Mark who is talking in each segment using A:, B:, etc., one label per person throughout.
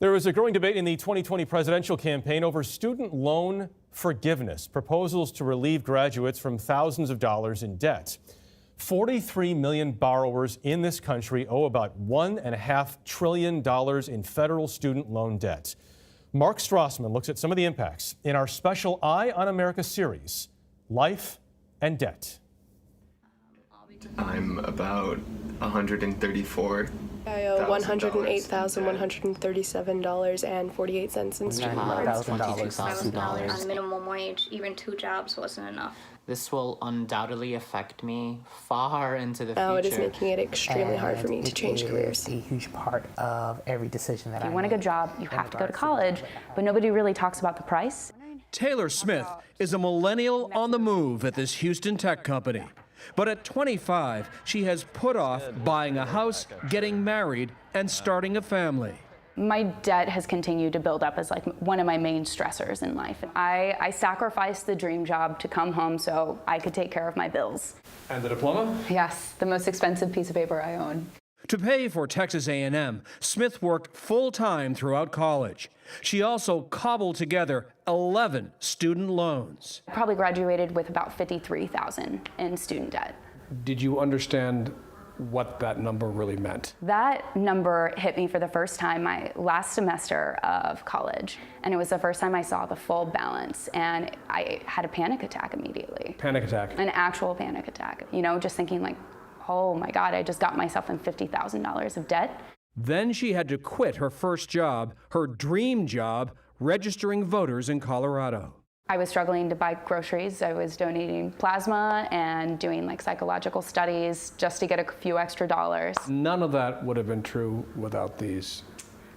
A: There is a growing debate in the 2020 presidential campaign over student loan forgiveness, proposals to relieve graduates from thousands of dollars in debt. 43 million borrowers in this country owe about $1.5 trillion in federal student loan debt. Mark Strassman looks at some of the impacts in our special Eye on America series, Life and Debt.
B: I'm about 134.
C: I owe $108,137.48 in student loans.
D: $22,000 on minimum wage. Even 2 jobs wasn't enough.
E: This will undoubtedly affect me far into the future.
C: Now it is making it extremely hard for me to change careers.
F: It's a huge part of every decision that I make.
G: If you want a good job, you have to go to college, but nobody really talks about the price.
H: Taylor Smith is a millennial on the move at this Houston tech company. But at 25, she has put off buying a house, getting married, and starting a family.
G: My debt has continued to build up as like one of my main stressors in life. I sacrificed the dream job to come home so I could take care of my bills.
H: And the diploma?
G: Yes, the most expensive piece of paper I own.
H: To pay for Texas A&M, Smith worked full-time throughout college. She also cobbled together 11 student loans.
G: I probably graduated with about $53,000 in student debt.
H: Did you understand what that number really meant?
G: That number hit me for the first time my last semester of college, and it was the first time I saw the full balance, and I had a panic attack immediately.
H: Panic attack?
G: An actual panic attack. You know, just thinking like, oh my God, I just got myself in $50,000 of debt.
H: Then she had to quit her first job, her dream job, registering voters in Colorado.
G: I was struggling to buy groceries. I was donating plasma and doing like psychological studies just to get a few extra dollars.
H: None of that would have been true without these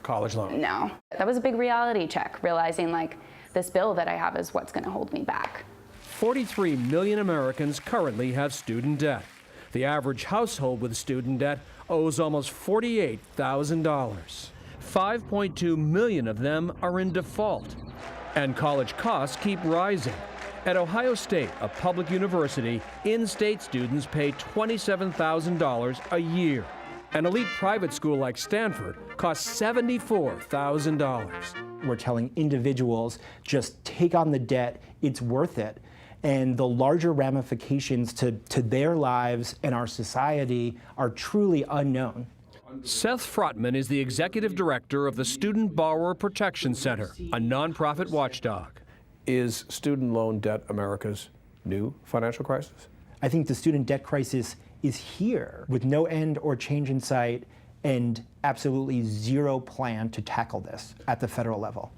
H: college loans.
G: No. That was a big reality check, realizing like this bill that I have is what's going to hold me back.
H: 43 million Americans currently have student debt. The average household with student debt owes almost $48,000. 5.2 million of them are in default. And college costs keep rising. At Ohio State, a public university, in-state students pay $27,000 a year. An elite private school like Stanford costs $74,000.
F: We're telling individuals, just take on the debt, it's worth it. And the larger ramifications to their lives and our society are truly unknown.
H: Seth Frotman is the executive director of the Student Borrower Protection Center, a nonprofit watchdog. Is student loan debt America's new financial crisis?
F: I think the student debt crisis is here with no end or change in sight and absolutely zero plan to tackle this at the federal level.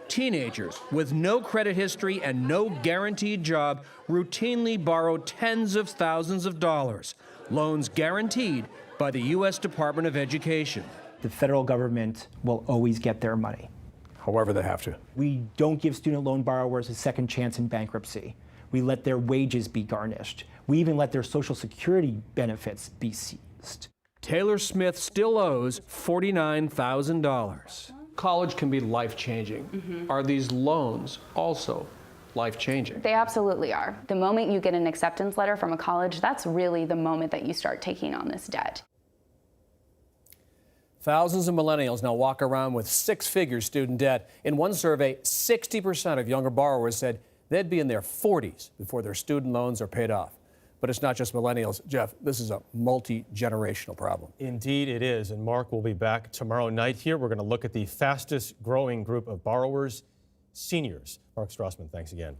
H: Teenagers with no credit history and no guaranteed job routinely borrow tens of thousands of dollars, loans guaranteed by the U.S. Department of Education.
F: The federal government will always get their money.
H: However they have to.
F: We don't give student loan borrowers a second chance in bankruptcy. We let their wages be garnished. We even let their Social Security benefits be seized.
H: Taylor Smith still owes $49,000. College can be life-changing. Mm-hmm. Are these loans also life-changing?
G: They absolutely are. The moment you get an acceptance letter from a college, that's really the moment that you start taking on this debt.
H: Thousands of millennials now walk around with six-figure student debt. In one survey, 60% of younger borrowers said they'd be in their 40s before their student loans are paid off. But it's not just millennials. Jeff, this is a multi-generational problem.
A: Indeed it is, and Mark will be back tomorrow night here. We're going to look at the fastest growing group of borrowers, seniors. Mark Strassman, thanks again.